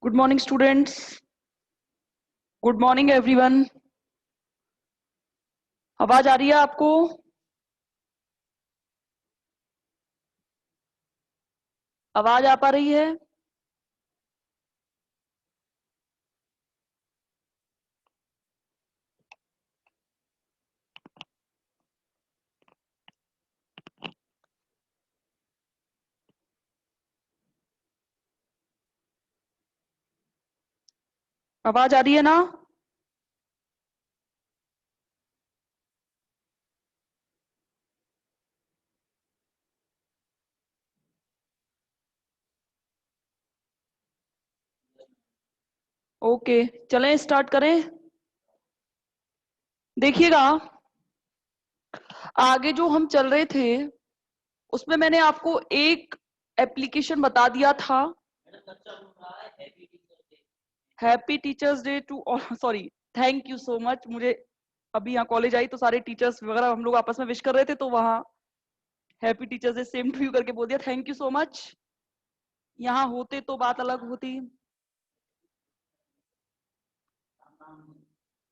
Good morning students. Good morning everyone. आवाज आ रही है आपको? आवाज आ पा रही है? आवाज आ रही है ना? ओके, चलें स्टार्ट करें। देखिएगा, आगे जो हम चल रहे थे उसमें मैंने आपको एक एप्लीकेशन बता दिया था। Happy teachers day to sorry, thank you so much. मुझे अभी यहाँ कॉलेज आई तो सारे टीचर्स वगैरह हम लोग आपस में विश कर रहे थे, तो वहाँ happy teachers day same to you करके बोल दिया। Thank you so much. यहाँ होते तो बात अलग होती।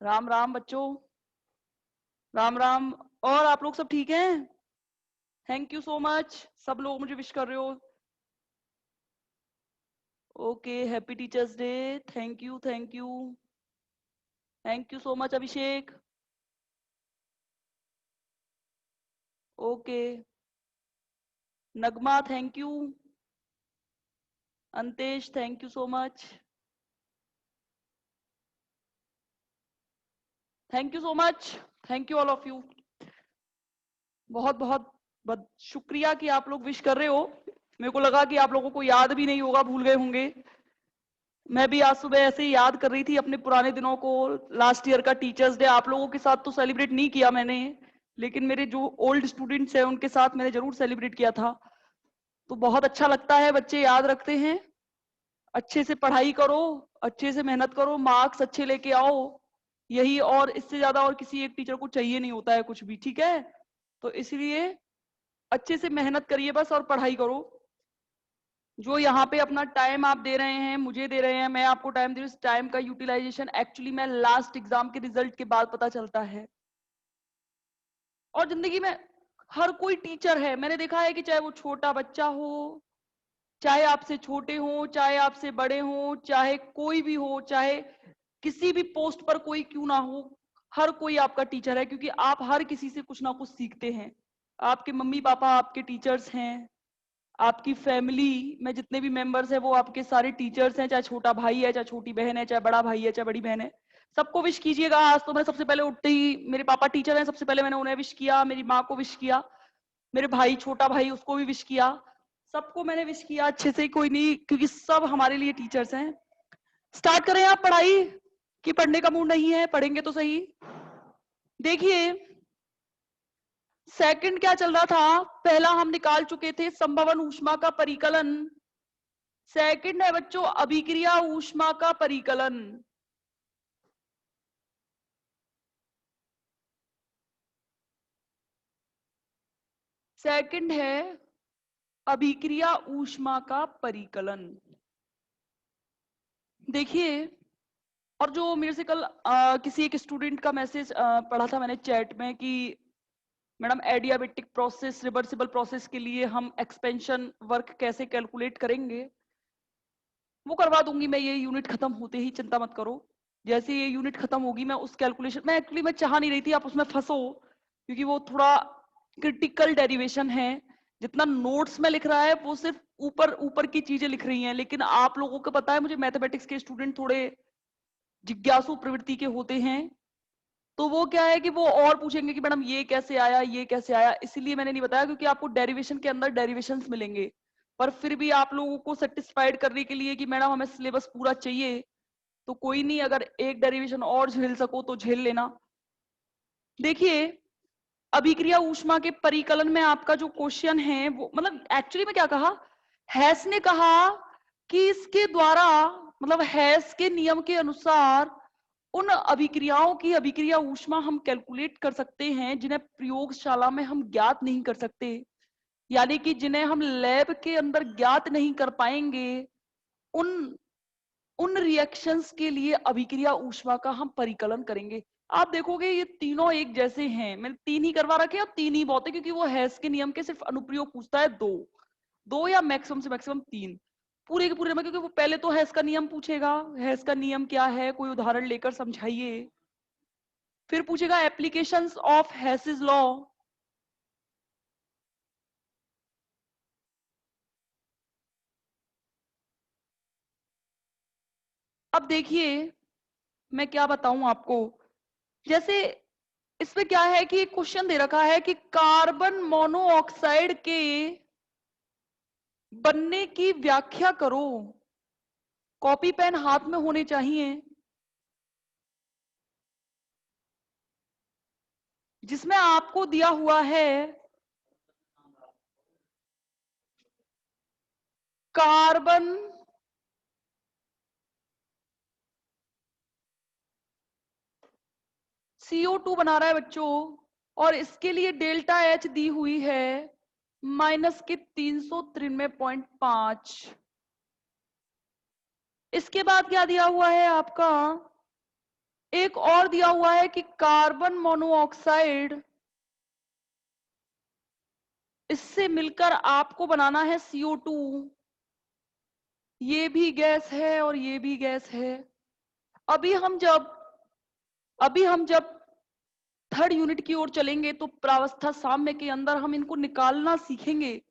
राम राम बच्चों, राम राम। और आप लोग सब ठीक हैं? Thank you so much. सब लोग मुझे विश कर रहे हो। Okay, happy teachers day. Thank you thank you thank you so much Abhishek. Okay, Nagma thank you. Antesh thank you so much. Thank you so much. Thank you all of you. बहुत बहुत बहुत शुक्रिया कि आप लोग विश कर रहे हो। मेरे को लगा कि आप लोगों को याद भी नहीं होगा, भूल गए होंगे। मैं भी आज सुबह ऐसे ही याद कर रही थी अपने पुराने दिनों को। लास्ट ईयर का टीचर्स डे आप लोगों के साथ तो सेलिब्रेट नहीं किया मैंने, लेकिन मेरे जो ओल्ड स्टूडेंट्स हैं उनके साथ मैंने जरूर सेलिब्रेट किया था। तो बहुत अच्छा लगता है, बच्चे याद रखते हैं। अच्छे से पढ़ाई करो, अच्छे से मेहनत करो, मार्क्स अच्छे लेके आओ। यही, और इससे ज्यादा और किसी एक टीचर को चाहिए नहीं होता है कुछ भी, ठीक है? तो इसलिए अच्छे से मेहनत करिए बस, और पढ़ाई करो। जो यहाँ पे अपना टाइम आप दे रहे हैं, मुझे दे रहे हैं, मैं आपको टाइम दे रही हूँ, इस टाइम का यूटिलाइजेशन एक्चुअली में लास्ट एग्जाम के रिजल्ट के बाद पता चलता है। और जिंदगी में हर कोई टीचर है, मैंने देखा है कि चाहे वो छोटा बच्चा हो, चाहे आपसे छोटे हो, चाहे आपसे बड़े हो, चाहे कोई भी हो, चाहे किसी भी पोस्ट पर कोई क्यों ना हो, हर कोई आपका टीचर है, क्योंकि आप हर किसी से कुछ ना कुछ सीखते हैं। आपके मम्मी पापा आपके टीचर्स हैं, आपकी फैमिली में जितने भी मेंबर्स हैं वो आपके सारे टीचर्स हैं, चाहे छोटा भाई है, चाहे छोटी बहन है, चाहे बड़ा भाई है, चाहे बड़ी बहन है। सबको विश कीजिएगा। आज तो मैं सबसे पहले उठते ही, मेरे पापा टीचर हैं, सबसे पहले मैंने उन्हें विश किया, मेरी माँ को विश किया, मेरे भाई छोटा भाई उसको भी विश किया। सबको मैंने विश किया अच्छे से, कोई नहीं, क्योंकि सब हमारे लिए टीचर्स हैं। स्टार्ट करें आप पढ़ाई, कि पढ़ने का मूड नहीं है? पढ़ेंगे तो सही। देखिए, सेकंड क्या चल रहा था? पहला हम निकाल चुके थे, संभवन ऊष्मा का परिकलन। सेकंड है बच्चों अभिक्रिया ऊष्मा का परिकलन। सेकंड है अभिक्रिया ऊष्मा का परिकलन। देखिए, और जो मेरे से कल किसी एक स्टूडेंट का मैसेज पढ़ा था मैंने चैट में कि madam adiabatic process, reversible process के लिए हम एक्सपेंशन वर्क कैसे कैलकुलेट करेंगे? वो करवा दूंगी मैं, ये यूनिट खत्म होते ही, चिंता मत करो। जैसे ये यूनिट खत्म होगी मैं उस कैलकुलेशन में, एक्चुअली मैं चाह नहीं रही थी आप उसमें फंसो, क्योंकि वो थोड़ा क्रिटिकल डेरिवेशन है। जितना नोट्स में लिख रहा है वो सिर्फ ऊपर ऊपर की चीजें लिख रही हैं, लेकिन आप लोगों को पता है मुझे मैथमेटिक्स के स्टूडेंट थोड़े जिज्ञासु प्रवृत्ति के होते हैं। तो वो क्या है कि वो और पूछेंगे कि मैडम ये कैसे आया, ये कैसे आया। इसलिए मैंने नहीं बताया, क्योंकि आपको डेरिवेशन के अंदर डेरिवेशंस मिलेंगे। पर फिर भी आप लोगों को सेटिस्फाइड करने के लिए कि मैडम हमें सिलेबस पूरा चाहिए, तो कोई नहीं, अगर एक डेरिवेशन और झेल सको तो झेल लेना। देखिए, अभिक्रिया ऊष्मा के परिकलन में आपका जो क्वेश्चन है वो, मतलब एक्चुअली में क्या कहा, हैस ने कहा कि इसके द्वारा, मतलब हैस के नियम के अनुसार उन अभिक्रियाओं की अभिक्रिया ऊष्मा हम कैलकुलेट कर सकते हैं जिन्हें प्रयोगशाला में हम ज्ञात नहीं कर सकते, यानी कि जिन्हें हम लैब के अंदर ज्ञात नहीं कर पाएंगे, उन उन रिएक्शंस के लिए अभिक्रिया ऊष्मा का हम परिकलन करेंगे। आप देखोगे ये तीनों एक जैसे हैं, मैंने 3 ही करवा रखे हैं और 3 ही बहुत है, क्योंकि वो हेस के नियम के सिर्फ अनुप्रयोग पूछता है 2 या मैक्सिमम से मैक्सिमम 3 पूरे के पूरे में, क्योंकि वो पहले तो हेस का नियम पूछेगा, हेस का नियम क्या है, कोई उदाहरण लेकर समझाइए। फिर पूछेगा एप्लीकेशंस ऑफ हेसिस लॉ, अब देखिए मैं क्या बताऊं आपको, जैसे इसमें क्या है कि क्वेश्चन दे रखा है कि कार्बन मोनोऑक्साइड के बनने की व्याख्या करो। कॉपी पेन हाथ में होने चाहिए, जिसमें आपको दिया हुआ है कार्बन CO2 बना रहा है बच्चों, और इसके लिए डेल्टा H दी हुई है माइनस के 393.5। इसके बाद क्या दिया हुआ है आपका, एक और दिया हुआ है कि कार्बन मोनोऑक्साइड, इससे मिलकर आपको बनाना है CO2। ये भी गैस है और ये भी गैस है। अभी हम जब थर्ड यूनिट की ओर चलेंगे तो प्रावस्था साम्य के अंदर हम इनको निकालना सीखेंगे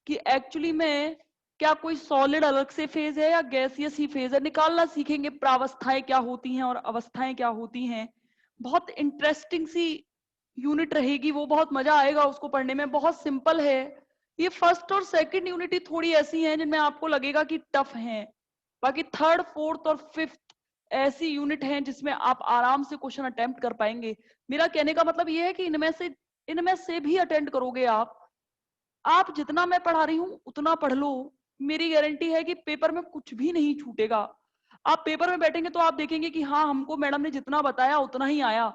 कि एक्चुअली में क्या कोई सॉलिड अलग से फेज है या गैसियस ही फेज है, निकालना सीखेंगे। प्रावस्थाएं क्या होती हैं और अवस्थाएं क्या होती हैं, बहुत इंटरेस्टिंग सी यूनिट रहेगी वो, बहुत मजा आएगा उसको पढ़ने में, बहुत सिंपल है। ये फर्स्ट और सेकंड यूनिट ही थोड़ी ऐसी हैं जिनमें आपको लगेगा कि टफ हैं, बाकी थर्ड फोर्थ और फिफ्थ ऐसी यूनिट हैं जिसमें आप आराम से क्वेश्चन अटेम्प्ट कर पाएंगे। मेरा कहने का मतलब ये है कि इनमें से भी अटेम्प्ट करोगे आप जितना मैं पढ़ा रही हूं उतना पढ़ लो, मेरी गारंटी है कि पेपर में कुछ भी नहीं छूटेगा। आप पेपर में बैठेंगे तो आप देखेंगे कि हाँ हमको मैडम ने जितना बताया उतना ही आया,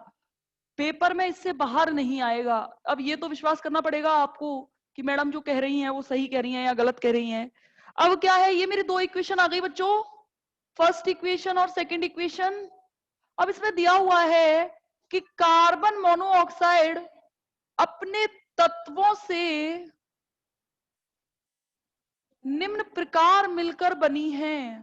पेपर में इससे बाहर नहीं आएगा। अब ये तो विश्वास करना पड़ेगा आपको कि मैडम जो कह रही हैं वो सही कह रही हैं या गलत कह रही हैं। अब क्या है, ये मेरी 2 इक्वेशन आ गई बच्चों, फर्स्ट इक्वेशन और सेकंड इक्वेशन। अब इसमें दिया हुआ है कि कार्बन मोनोऑक्साइड अपने तत्वों से निम्न प्रकार मिलकर बनी है।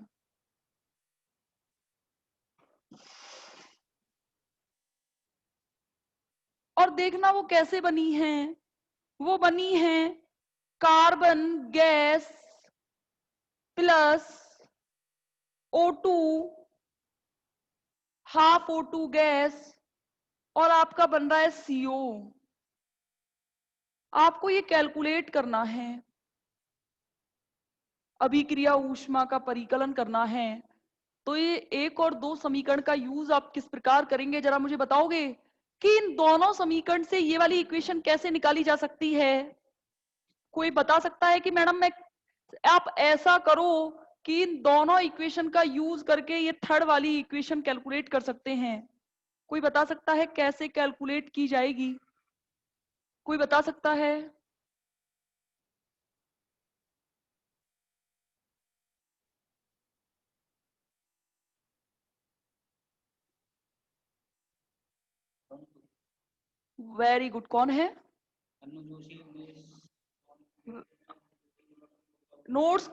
और देखना वो कैसे बनी है, वो बनी है carbon gas plus O2, half O2 gas, और आपका बन रहा है CO। आपको ये कैलकुलेट करना है, अभिक्रिया ऊष्मा का परिकलन करना है। तो ये 1 और 2 समीकरण का यूज आप किस प्रकार करेंगे, जरा मुझे बताओगे कि इन दोनों समीकरण से ये वाली इक्वेशन कैसे निकाली जा सकती है? कोई बता सकता है कि मैडम मैं, आप ऐसा करो कि इन दोनों इक्वेशन का यूज करके ये थर्ड वाली इक्वेशन कैलकुलेट कर सकते हैं? कोई बता सकता है कैसे कैलकुलेट की जाएगी? कोई बता सकता है? वेरी गुड, कौन है? नोट्स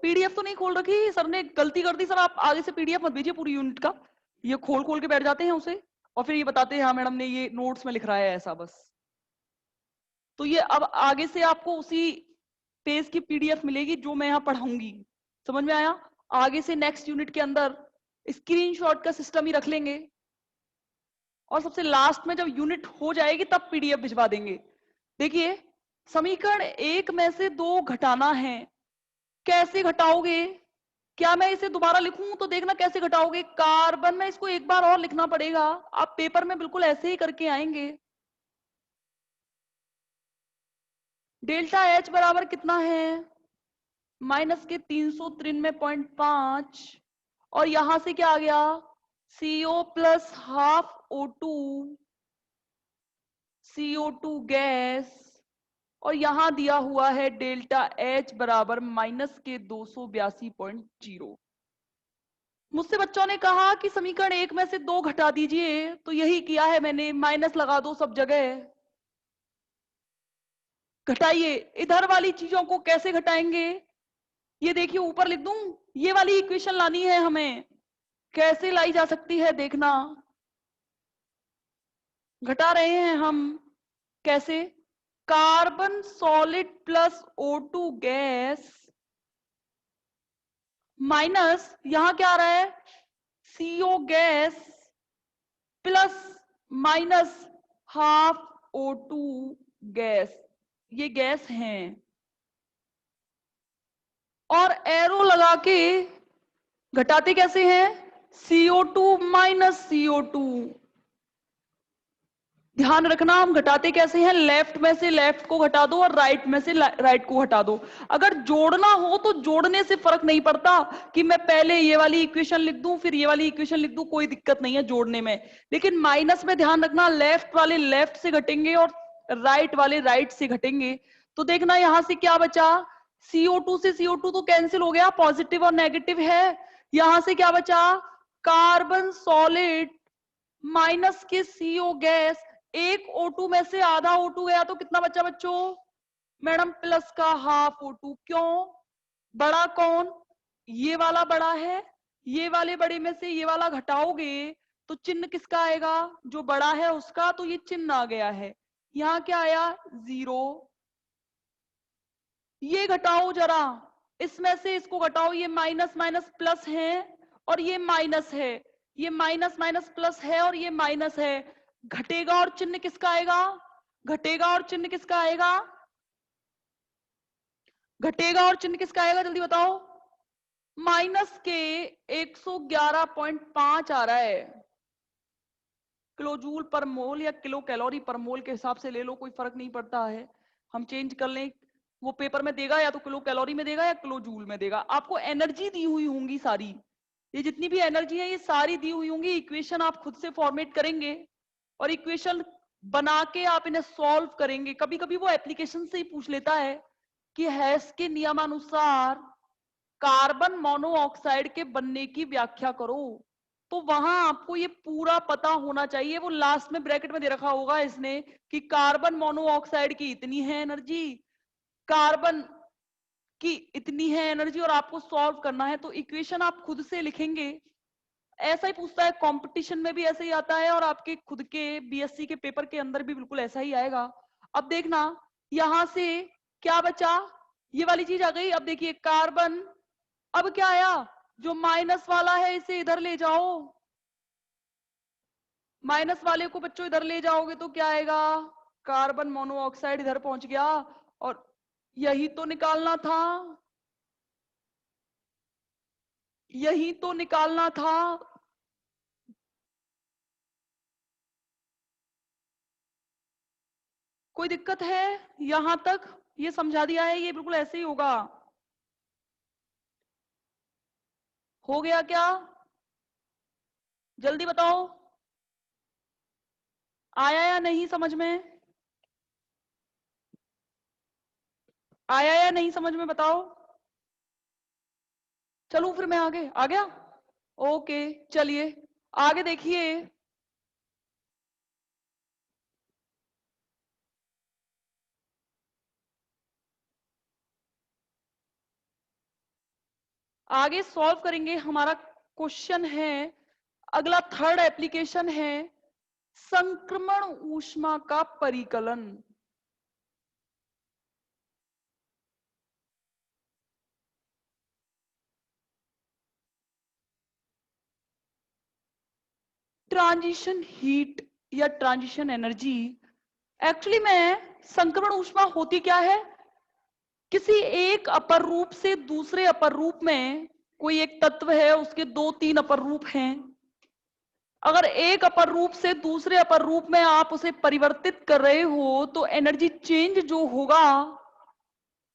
पीडीएफ तो नहीं खोल रखी सर ने, गलती कर दी सर। आप आगे से पीडीएफ मत भेजिए पूरी यूनिट का, ये खोल खोल के बैठ जाते हैं उसे और फिर ये बताते हैं हाँ मैडम ने ये नोट्स में लिख रहा है ऐसा बस। तो ये अब आगे से आपको उसी पेज की पीडीएफ मिलेगी जो मैं यहाँ पढ़ाऊंगी, समझ में आया? आगे से नेक्स्ट यूनिट के अंदर स्क्रीनशॉट का सिस्टम ही रख लेंगे और सबसे लास्ट में जब यूनिट हो जाएगी तब पीडीएफ भिजवा देंगे। देखिए समीकरण 1 में से 2 घटाना है, कैसे घटाओगे? क्या मैं इसे दोबारा लिखूं तो देखना कैसे घटाओगे। कार्बन में इसको एक बार और लिखना पड़ेगा, आप पेपर में बिल्कुल ऐसे ही करके आएंगे। डेल्टा H बराबर कितना है, माइनस के 393.5, और यहां से क्या आ गया, CO plus half O2, CO2 gas, और यहां दिया हुआ है डेल्टा H बराबर माइनस के 282.0। मुझसे बच्चों ने कहा कि समीकरण 1 में से 2 घटा दीजिए, तो यही किया है मैंने, माइनस लगा दो सब जगह। घटाइए। इधर वाली चीजों को कैसे घटाएंगे, ये देखिए ऊपर लिख दूं, ये वाली इक्वेशन लानी है हमें। कैसे लाई जा सकती है देखना। घटा रहे हैं हम, कैसे? Carbon solid plus O2 gas minus, यहां क्या आ रहा है, CO gas plus minus half O2 gas, ये गैस हैं। और एरो लगा के घटाते कैसे हैं, CO2 माइनस CO2। ध्यान रखना, हम घटाते कैसे हैं, लेफ्ट में से लेफ्ट को घटा दो और राइट में से राइट को घटा दो। अगर जोड़ना हो तो जोड़ने से फर्क नहीं पड़ता कि मैं पहले ये वाली इक्वेशन लिख दूं फिर ये वाली इक्वेशन लिख दूं, कोई दिक्कत नहीं है जोड़ने में। लेकिन माइनस में ध्यान रखना, लेफ्ट वाले लेफ्ट से घटेंगे और राइट वाले राइट से घटेंगे। तो देखना यहां से क्या बचा, CO2 से CO2 तो कैंसिल हो गया, पॉजिटिव और नेगेटिव है। यहां से क्या बचा, कार्बन सॉलिड माइनस के CO गैस, एक O2 में से आधा O2 गया तो कितना बचा बच्चों, मैडम प्लस का हाफ O2। क्यों, बड़ा कौन, ये वाला बड़ा है, ये वाले बड़े में से ये वाला घटाओगे तो चिन्ह किसका आएगा, जो बड़ा है उसका, तो ये चिन्ह आ गया है। यहां क्या आया, 0। ये घटाओ जरा, इसमें से इसको घटाओ, ये माइनस माइनस प्लस है और ये माइनस है, ये माइनस माइनस प्लस है और ये माइनस है। घटेगा और चिन्ह किसका आएगा, घटेगा और चिन्ह किसका आएगा, घटेगा और चिन्ह किसका आएगा, जल्दी बताओ। माइनस के 111.5 आ रहा है, किलो जूल पर मोल या किलो कैलोरी पर मोल के हिसाब से ले लो, कोई फर्क नहीं पड़ता है, हम चेंज कर लें। वो पेपर में देगा या तो किलो कैलोरी में देगा या किलो जूल में देगा। आपको एनर्जी दी हुई होंगी सारी, ये जितनी भी एनर्जी है ये सारी दी हुई होंगी। इक्वेशन आप खुद से फॉर्मेट करेंगे और इक्वेशन बना के आप इन्हें सॉल्व करेंगे। कभी कभी वो एप्लीकेशन से ही पूछ लेता है कि हैश के नियमानुसार कार्बन मोनोऑक्साइड के बनने की व्याख्या करो, तो वहां आपको ये पूरा पता होना चाहिए। वो लास्ट में ब्रैकेट में दे रखा होगा इसने कि कार्बन मोनोऑक्साइड की इतनी है एनर्जी, कार्बन की इतनी है एनर्जी, और आपको सॉल्व करना है। तो इक्वेशन आप खुद से लिखेंगे। ऐसा ही पूछता है, कंपटीशन में भी ऐसा ही आता है और आपके खुद के बीएससी के पेपर के अंदर भी बिल्कुल ऐसा ही आएगा। अब देखना यहां से क्या बचा, ये वाली चीज आ गई। अब देखिए कार्बन, अब क्या आया, जो माइनस वाला है इसे इधर ले जाओ, माइनस वाले को बच्चों इधर ले जाओगे तो क्या आएगा, कार्बन मोनोऑक्साइड इधर पहुंच गया। और यही तो निकालना था, यही तो निकालना था। कोई दिक्कत है यहां तक, ये समझा दिया है, ये बिल्कुल ऐसे ही होगा। हो गया क्या, जल्दी बताओ, आया या नहीं समझ में, आया या नहीं समझ में, बताओ। चलूं फिर मैं आगे, आ गया, ओके चलिए आगे देखिए। आगे सॉल्व करेंगे, हमारा क्वेश्चन है अगला, थर्ड एप्लीकेशन है संक्रमण ऊष्मा का परिकलन। ट्रांजिशन हीट या ट्रांजिशन एनर्जी, एक्चुअली में संक्रमण ऊष्मा होती क्या है, किसी एक अपर रूप से दूसरे अपर रूप में, कोई एक तत्व है उसके 2-3 अपर रूप हैं, अगर एक अपर रूप से दूसरे अपर रूप में आप उसे परिवर्तित कर रहे हो तो एनर्जी चेंज जो होगा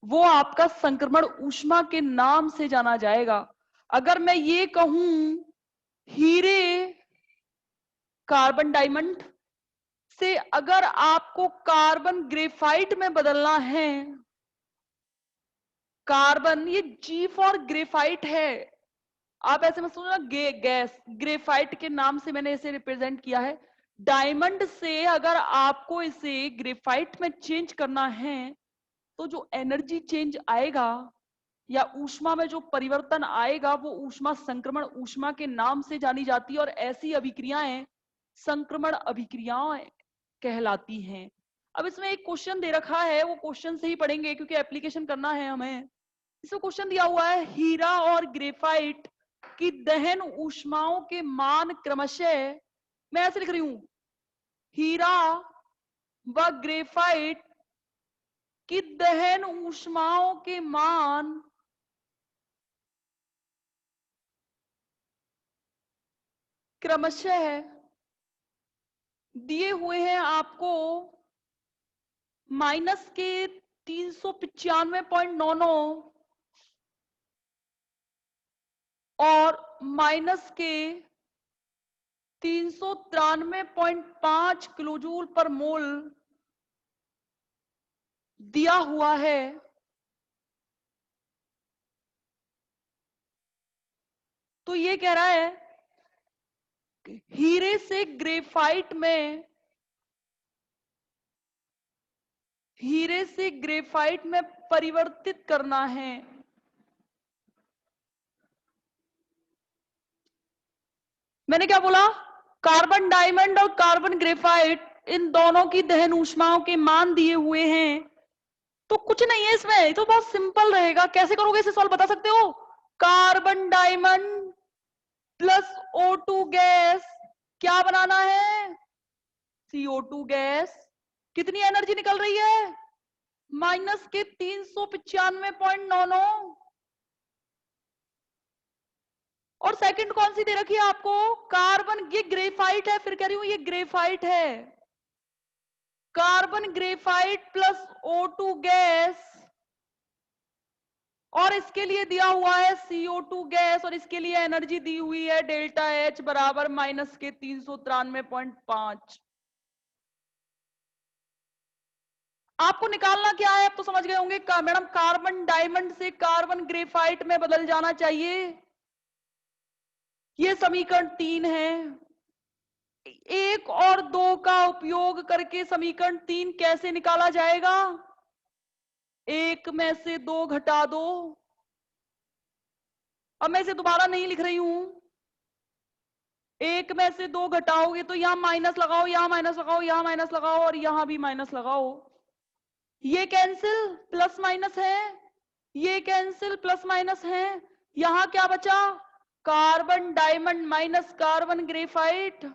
वो आपका संक्रमण ऊष्मा के नाम से जाना जाएगा। अगर मैं ये कहूं हीरे कार्बन डायमंड से अगर आपको कार्बन ग्रेफाइट में बदलना है, कार्बन, ये जी फॉर ग्रेफाइट है, आप ऐसे मत सोचना गैस, ग्रेफाइट के नाम से मैंने इसे रिप्रेजेंट किया है। डायमंड से अगर आपको इसे ग्रेफाइट में चेंज करना है तो जो एनर्जी चेंज आएगा या ऊष्मा में जो परिवर्तन आएगा वो ऊष्मा संक्रमण ऊष्मा के नाम से जानी जाती है, और ऐसी अभिक्रियाएं संक्रमण अभिक्रियाएं कहलाती हैं। अब इसमें एक क्वेश्चन दे रखा है, वो क्वेश्चन से ही पढ़ेंगे क्योंकि एप्लीकेशन करना है हमें। इसमें क्वेश्चन दिया हुआ है, हीरा और ग्रेफाइट की दहन ऊष्माओं के मान क्रमशः, मैं ऐसे लिख रही हूं, हीरा व ग्रेफाइट की दहन ऊष्माओं के मान क्रमशः दिए हुए हैं आपको माइनस के 395.99 और माइनस के 393.5 किलोजूल पर मोल दिया हुआ है। तो ये कह रहा है हीरे से ग्रेफाइट में, हीरे से ग्रेफाइट में परिवर्तित करना है। मैंने क्या बोला, कार्बन डायमंड और कार्बन ग्रेफाइट इन दोनों की दहन ऊष्माओं के मान दिए हुए हैं। तो कुछ नहीं है इसमें, तो बहुत सिंपल रहेगा। कैसे करोगे इसे सॉल्व बता सकते हो? Carbon diamond plus O2 gas क्या बनाना है? CO2 gas. कितनी एनर्जी निकल रही है? माइनस के 395.99। और सेकंड कौन सी दे रखी है आपको? कार्बन, ये ग्रेफाइट है, फिर कह रही हूं ये ग्रेफाइट है। Carbon graphite plus O2 gas, और इसके लिए दिया हुआ है CO2 गैस, और इसके लिए एनर्जी दी हुई है डेल्टा H बराबर माइनस के 393.5। आपको निकालना क्या है, अब तो समझ गए होंगे। मैडम कार्बन डायमंड से कार्बन ग्रेफाइट में बदल जाना चाहिए। ये समीकरण 3 है। 1 और 2 का उपयोग करके समीकरण 3 कैसे निकाला जाएगा? 1 में से 2 घटा दो। अब मैं इसे दोबारा नहीं लिख रही हूं। 1 में से 2 घटाओगे तो यहां माइनस लगाओ, यहां माइनस लगाओ, यहां माइनस लगाओ, और यहां भी माइनस लगाओ। ये कैंसिल, प्लस माइनस है, ये कैंसिल, प्लस माइनस है। यहां क्या बचा? Carbon diamond minus carbon graphite,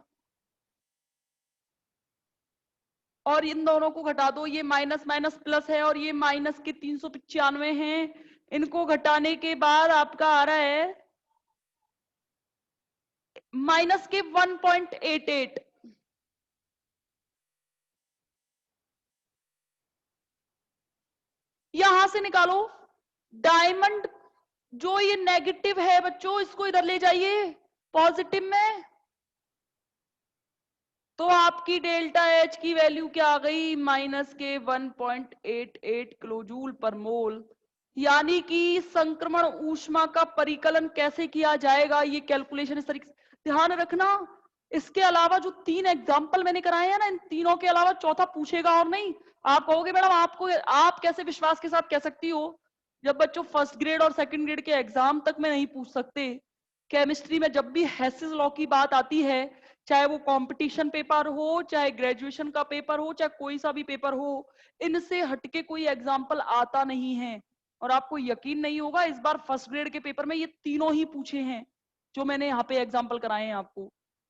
और इन दोनों को घटा दो। ये माइनस माइनस प्लस है, और ये माइनस के 395 हैं। इनको घटाने के बाद आपका आ रहा है माइनस के 1.88। यहां से निकालो डायमंड, जो ये नेगेटिव है बच्चों इसको इधर ले जाइए पॉजिटिव में, तो आपकी डेल्टा H की वैल्यू क्या आ गई? माइनस के 1.88 किलोजूल पर मोल। यानी कि संक्रमण ऊष्मा का परिकलन कैसे किया जाएगा, ये कैलकुलेशन इस तरीके से ध्यान रखना। इसके अलावा जो 3 एग्जाम्पल मैंने कराए हैं ना, इन तीनों के अलावा चौथा पूछेगा और नहीं। आप कहोगे मैडम आपको, आप कैसे विश्वास के साथ कह सकती हो जब बच्चों फर्स्ट ग्रेड और सेकंड ग्रेड के एग्जाम तक में नहीं पूछ सकते? केमिस्ट्री में जब भी हेसिस लॉ की बात आती है, चाहे वो कंपटीशन पेपर हो, चाहे ग्रेजुएशन का पेपर हो, चाहे कोई सा भी पेपर हो, इनसे हटके कोई एग्जाम्पल आता नहीं है। और आपको यकीन नहीं होगा, इस बार फर्स्ट ग्रेड के पेपर में ये तीनों ही पूछे हैं जो मैंने यहाँ पे एग्जाम्पल कराए हैं आपको।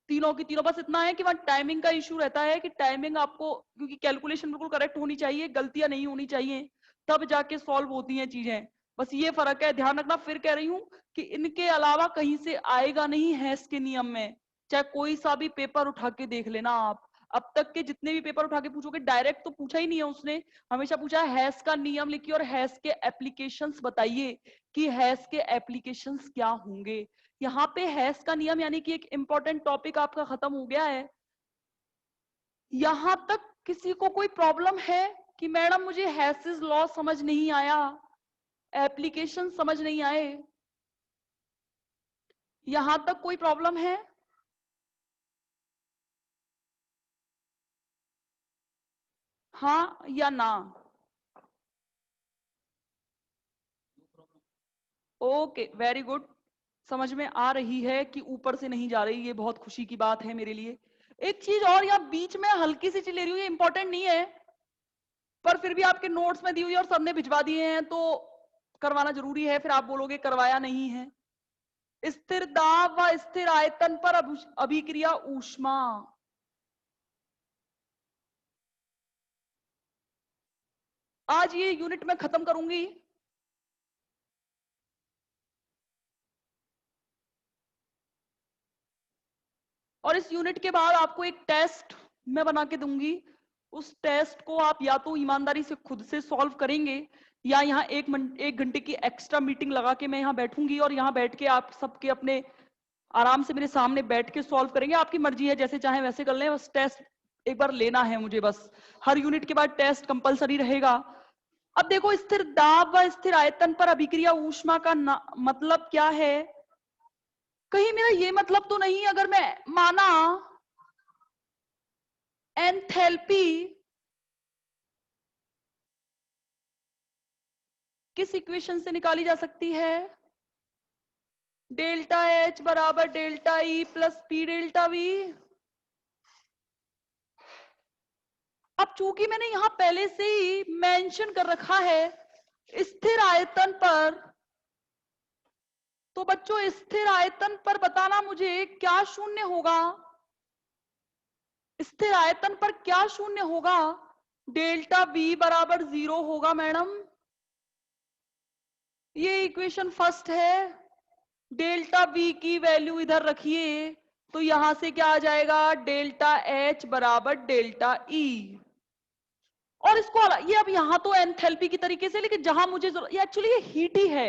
तीनों की तीनों। बस इतना है कि वहां टाइमिंग का इश्यू रहता है कि टाइमिंग आपको, क्योंकि कैलकुलेशन बिल्कुल करेक्ट होनी चाहिए, गलतियां नहीं होनी चाहिए, तब जाके सॉल्व होती हैं चीजें। बस ये फर्क है, ध्यान रखना। फिर कह रही हूं कि इनके अलावा कहीं से आएगा नहीं हैस के नियम में। चाहे कोई सा भी पेपर उठा के देख लेना आप, अब तक के जितने भी पेपर उठा के पूछोगे, डायरेक्ट तो पूछा ही नहीं है उसने, हमेशा पूछा है हैस का नियम लिखिए और हैस के एप्लीकेशंस बताइए कि हैस के एप्लीकेशंस क्या होंगे। यहाँ पे हैस का नियम यानी कि एक इंपॉर्टेंट टॉपिक आपका खत्म हो गया है। यहां तक किसी को कोई प्रॉब्लम है कि मैडम मुझे हैसेस लॉ समझ नहीं आया, एप्लीकेशन समझ नहीं आए? यहां तक कोई प्रॉब्लम है? हाँ या ना? Okay, very good. समझ में आ रही है कि ऊपर से नहीं जा रही, ये बहुत खुशी की बात है मेरे लिए। एक चीज और, यहाँ बीच में हल्की सी चीज ले रही हूँ, ये इंपॉर्टेंट नहीं है, पर फिर भी आपके नोट्स में दी हुई है और सबने भिजवा दिए हैं तो करवाना जरूरी है, फिर आप बोलोगे करवाया नहीं है। स्थिर दाब व स्थिर आयतन पर अभिक्रिया ऊष्मा। आज ये यूनिट मैं खत्म करूंगी। और इस यूनिट के बाद आपको एक टेस्ट मैं बना के दूंगी। उस टेस्ट को आप या तो ईमानदारी से खुद से सॉल्व करेंगे, या यहाँ एक घंटे की एक्स्ट्रा मीटिंग लगा के मैं यहाँ बैठूंगी और यहाँ बैठ के आप सबके अपने आराम से मेरे सामने बैठ के सॉल्व करेंगे। आपकी मर्जी है, जैसे चाहे वैसे कर लें, बस टेस्ट एक बार लेना है मुझे। बस हर यूनिट के बाद टेस्ट कंपलसरी रहेगा। अब देखो, स्थिर दाब व स्थिर आयतन पर अभिक्रिया ऊष्मा का मतलब क्या है? कहीं मेरा ये मतलब तो नहीं, अगर मैं माना एंथैल्पी किस इक्वेशन से निकाली जा सकती है? डेल्टा एच बराबर delta E plus P delta we. अब चूंकि मैंने यहां पहले से ही मेंशन कर रखा है स्थिर आयतन पर, तो बच्चों स्थिर आयतन पर बताना मुझे क्या शून्य होगा? स्थिर आयतन पर क्या शून्य होगा? डेल्टा वी बराबर 0 होगा मैडम। ये इक्वेशन फर्स्ट है। डेल्टा वी की वैल्यू इधर रखिए, तो यहां से क्या आ जाएगा? डेल्टा एच बराबर डेल्टा ई। और इसको ये अब यहां तो एंथैल्पी की तरीके से, लेकिन जहां मुझे ये एक्चुअली ये हीट ही है।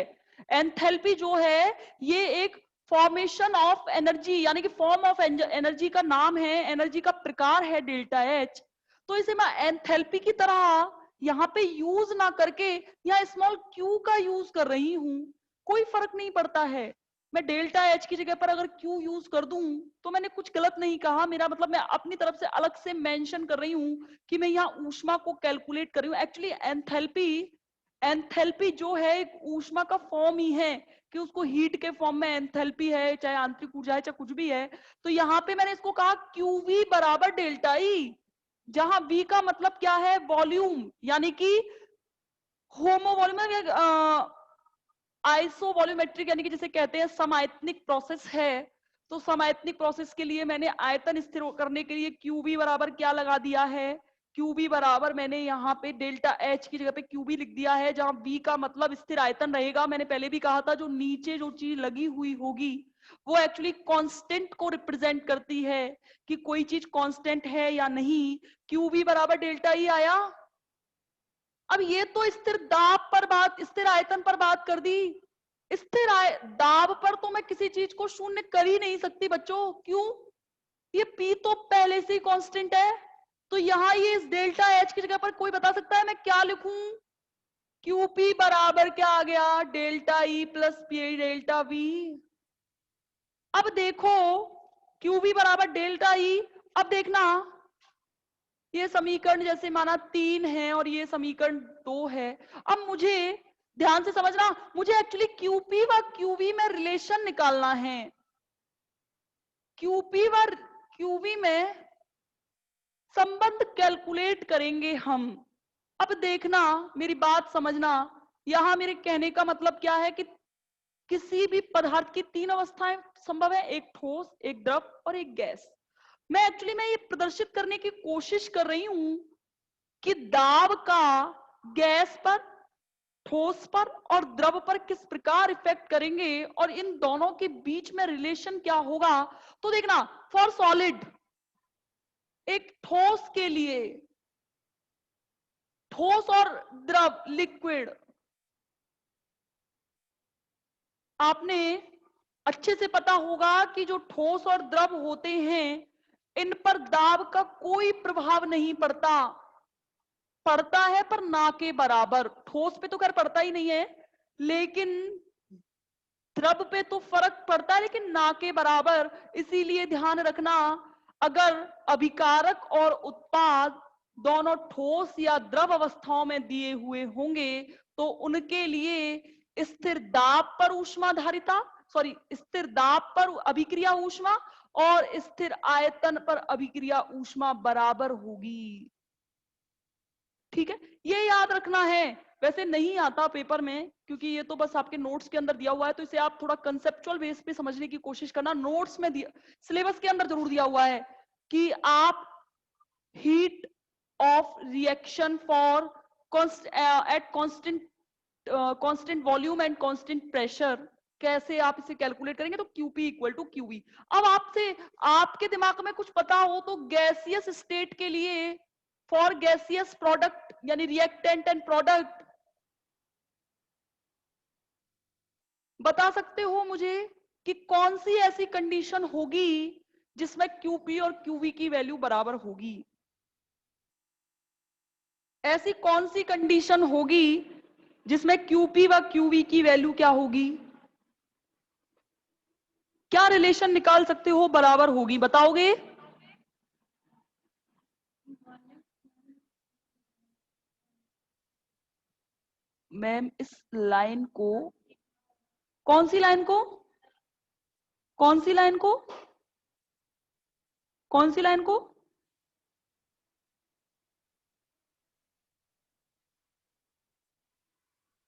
एंथैल्पी जो है ये एक फॉर्मेशन ऑफ एनर्जी, यानी कि फॉर्म ऑफ एनर्जी का नाम है, एनर्जी का प्रकार है डेल्टा एच। तो इसे मैं एंथैल्पी की तरह यहाँ पे यूज ना करके यहाँ स्मॉल क्यू का यूज कर रही हूं। कोई फर्क नहीं पड़ता है, मैं डेल्टा एच की जगह पर अगर क्यू यूज कर दूं तो मैंने कुछ गलत नहीं कहा। मेरा मतलब मैं अपनी तरफ से अलग से मेंशन कर रही हूं कि मैं यहाँ ऊष्मा को कैलकुलेट कर रही हूँ। एक्चुअली एंथैल्पी, एंथैल्पी जो है एक ऊष्मा का फॉर्म ही है, कि उसको हीट के फॉर्म में एंथैल्पी है, चाहे आंतरिक ऊर्जा है, चाहे कुछ भी है। तो यहाँ पे मैंने इसको कहा क्यूवी बराबर डेल्टा ई, जहां वी का मतलब क्या है? वॉल्यूम, यानी कि होमो वॉल्यूम, आइसो वॉल्यूमेट्रिक, यानी कि जिसे कहते हैं समायतनिक प्रोसेस है। तो समायतनिक प्रोसेस के लिए मैंने आयतन स्थिर करने के लिए क्यूबी बराबर क्या लगा दिया है? क्यूबी बराबर मैंने यहाँ पे डेल्टा एच की जगह पे क्यूबी लिख दिया है, जहां बी का मतलब स्थिर आयतन रहेगा। मैंने पहले भी कहा था, जो नीचे जो चीज लगी हुई होगी वो एक्चुअली कांस्टेंट को रिप्रेजेंट करती है, कि कोई चीज कांस्टेंट है या नहीं। क्यूबी बराबर डेल्टा ई आया। अब ये तो स्थिर दाब पर बात, स्थिर आयतन पर बात कर दी। स्थिर दाब पर तो मैं किसी चीज को शून्य कर ही नहीं सकती बच्चों। क्यों? ये P तो पहले से ही कांस्टेंट है। तो यहां ये इस डेल्टा एच की जगह पर कोई बता सकता है मैं क्या लिखूं? QP बराबर क्या आ गया? Delta E plus P delta we. अब देखो, QV बराबर डेल्टा ई। अब देखना, ये समीकरण जैसे माना 3 है और ये समीकरण 2 है। अब मुझे ध्यान से समझना, मुझे एक्चुअली QP व QV में रिलेशन निकालना है। QP व QV में संबंध कैलकुलेट करेंगे हम। अब देखना, मेरी बात समझना, यहां मेरे कहने का मतलब क्या है कि किसी भी पदार्थ की 3 अवस्थाएं संभव है, एक ठोस, एक द्रव और एक गैस। मैं ये प्रदर्शित करने की कोशिश कर रही हूं कि दाब का गैस पर, ठोस पर और द्रव पर किस प्रकार इफेक्ट करेंगे और इन दोनों के बीच में रिलेशन क्या होगा। तो देखना, फॉर सॉलिड, एक ठोस के लिए, ठोस और द्रव लिक्विड, आपने अच्छे से पता होगा कि जो ठोस और द्रव होते हैं इन पर दाब का कोई प्रभाव नहीं पड़ता। पड़ता है पर ना के बराबर। ठोस पे तो खैर पड़ता ही नहीं है, लेकिन द्रव पे तो फर्क पड़ता है लेकिन ना के बराबर। इसीलिए ध्यान रखना, अगर अभिकारक और उत्पाद दोनों ठोस या द्रव अवस्थाओं में दिए हुए होंगे तो उनके लिए स्थिर दाब पर ऊष्माधारिता, सॉरी स्थिर दाब पर अभिक्रिया ऊष्मा और स्थिर आयतन पर अभिक्रिया ऊष्मा बराबर होगी। ठीक है, ये याद रखना है। वैसे नहीं आता पेपर में क्योंकि ये तो बस आपके नोट्स के अंदर दिया हुआ है, तो इसे आप थोड़ा कंसेप्चुअल बेस पे समझने की कोशिश करना। नोट्स में दिया, सिलेबस के अंदर जरूर दिया हुआ है कि आप heat of reaction for at constant volume and constant pressure कैसे आप इसे कैलकुलेट करेंगे, तो QP इक्वल टू QV। अब आपसे आपके दिमाग में कुछ पता हो तो गैसियस स्टेट के लिए फॉर गैसियस प्रोडक्ट यानी रिएक्टेंट एंड प्रोडक्ट बता सकते हो मुझे कि कौन सी ऐसी कंडीशन होगी जिसमें QP और QV की वैल्यू बराबर होगी। ऐसी कौन सी कंडीशन होगी जिसमें QP व QV की वैल्यू क्या होगी, क्या रिलेशन निकाल सकते हो बराबर होगी, बताओगे? मैम इस लाइन को, कौन सी लाइन को, कौन सी लाइन को, कौन सी लाइन को?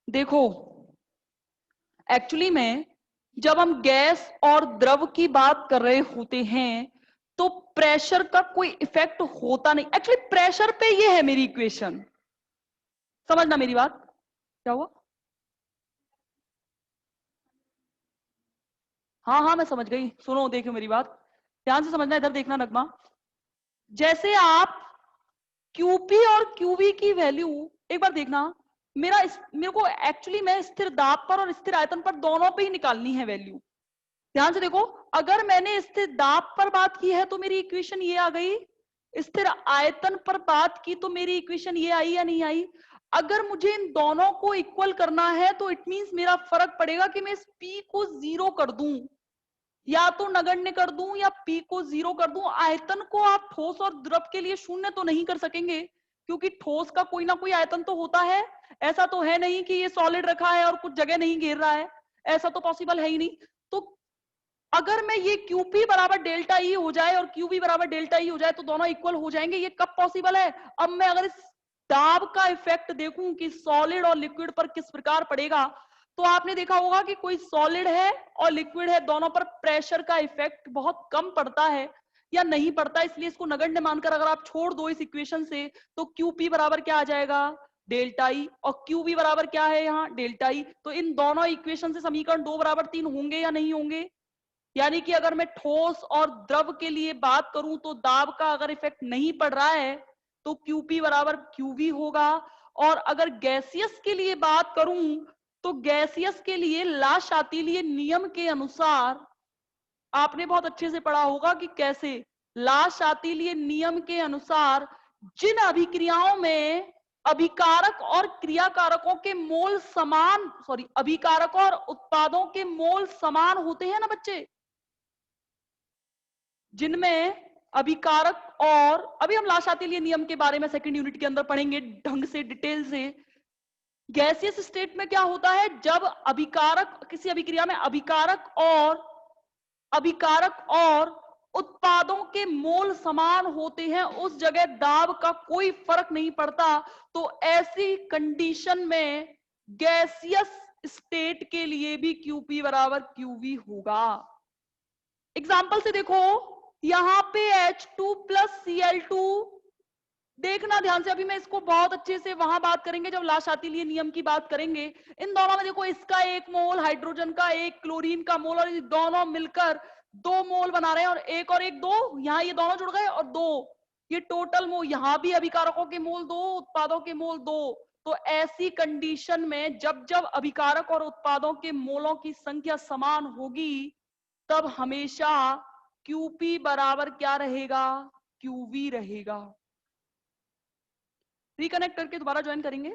देखो एक्चुअली में जब हम गैस और द्रव की बात कर रहे होते हैं तो प्रेशर का कोई इफेक्ट होता नहीं। एक्चुअली प्रेशर पे ये है मेरी इक्वेशन, समझना मेरी बात। क्या हुआ? हाँ हाँ मैं समझ गई, सुनो देखो मेरी बात ध्यान से समझना, इधर देखना नगमा। जैसे आप QP और QV की वैल्यू एक बार देखना, मेरे को एक्चुअली में स्थिर दाब पर और स्थिर आयतन पर दोनों पे ही निकालनी है वैल्यू। ध्यान से देखो, अगर मैंने स्थिर दाब पर बात की है तो मेरी इक्वेशन ये आ गई, स्थिर आयतन पर बात की तो मेरी इक्वेशन ये आई या नहीं आई। अगर मुझे इन दोनों को इक्वल करना है तो इट मींस मेरा फर्क पड़ेगा कि मैं इस P को 0 कर दूं, या तो नगण्य कर दूं या P को 0 कर दूं। आयतन को आप ठोस और द्रव के लिए शून्य तो नहीं कर सकेंगे क्योंकि ठोस का कोई ना कोई आयतन तो होता है। ऐसा तो है नहीं कि ये सॉलिड रखा है और कुछ जगह नहीं घेर रहा है, ऐसा तो पॉसिबल है ही नहीं। तो अगर मैं ये QP बराबर डेल्टा ई हो जाए और QV बराबर डेल्टा ई हो जाए तो दोनों इक्वल हो जाएंगे, ये कब पॉसिबल है? अब मैं अगर इस दाब का इफेक्ट देखूं कि सॉलिड और लिक्विड पर किस प्रकार पड़ेगा, तो आपने देखा होगा कि कोई सॉलिड है और लिक्विड है, दोनों पर प्रेशर का इफेक्ट बहुत कम पड़ता है या नहीं पड़ता। इसलिए इसको नगण्य मानकर अगर आप छोड़ दो इस इक्वेशन से तो QP बराबर क्या आ जाएगा, डेल्टा ई, और QV बराबर क्या है यहाँ, डेल्टा ई। तो इन दोनों इक्वेशन से समीकरण 2 बराबर 3 होंगे या नहीं होंगे? यानी कि अगर मैं ठोस और द्रव के लिए बात करूं तो दाब का अगर इफेक्ट नहीं पड़ रहा है तो QP बराबर QV होगा। और अगर गैसियस के लिए बात करूं तो गैसियस के लिए ला शातिलीय नियम के अनुसार, आपने बहुत अच्छे से पढ़ा होगा कि कैसे ला शातिलीय नियम के अनुसार जिन अभिक्रियाओं में अभिकारक और क्रियाकारकों के मोल समान, सॉरी अभिकारकों और उत्पादों के मोल समान होते हैं ना बच्चे, जिनमें अभिकारक और, अभी हम लाशातीलीय नियम के बारे में सेकंड यूनिट के अंदर पढ़ेंगे ढंग से डिटेल से। गैसियस स्टेट में क्या होता है, जब अभिकारक किसी अभिक्रिया में अभिकारक और उत्पादों के मोल समान होते हैं, उस जगह दाब का कोई फर्क नहीं पड़ता। तो ऐसी कंडीशन में गैसियस स्टेट के लिए भी QP बराबर QV होगा। एग्जाम्पल से देखो, यहां पे H2 प्लस Cl2, देखना ध्यान से, अभी मैं इसको बहुत अच्छे से वहां बात करेंगे जब लाशातिलीय नियम की बात करेंगे। इन दोनों में देखो, इसका 1 मोल हाइड्रोजन का, 1 क्लोरीन का मोल, और ये दोनों मिलकर 2 मोल बना रहे हैं, और एक 2, यहाँ ये दोनों जुड़ गए और 2, ये टोटल मोल। यहाँ भी अभिकारकों के मोल 2, उत्पादों के मोल 2। तो ऐसी कंडीशन में जब जब अभिकारक और उत्पादों के मोलों की संख्या समान होगी तब हमेशा QP बराबर क्या रहेगा, QV रहेगा। रिकनेक्ट करके दोबारा ज्वाइन करेंगे।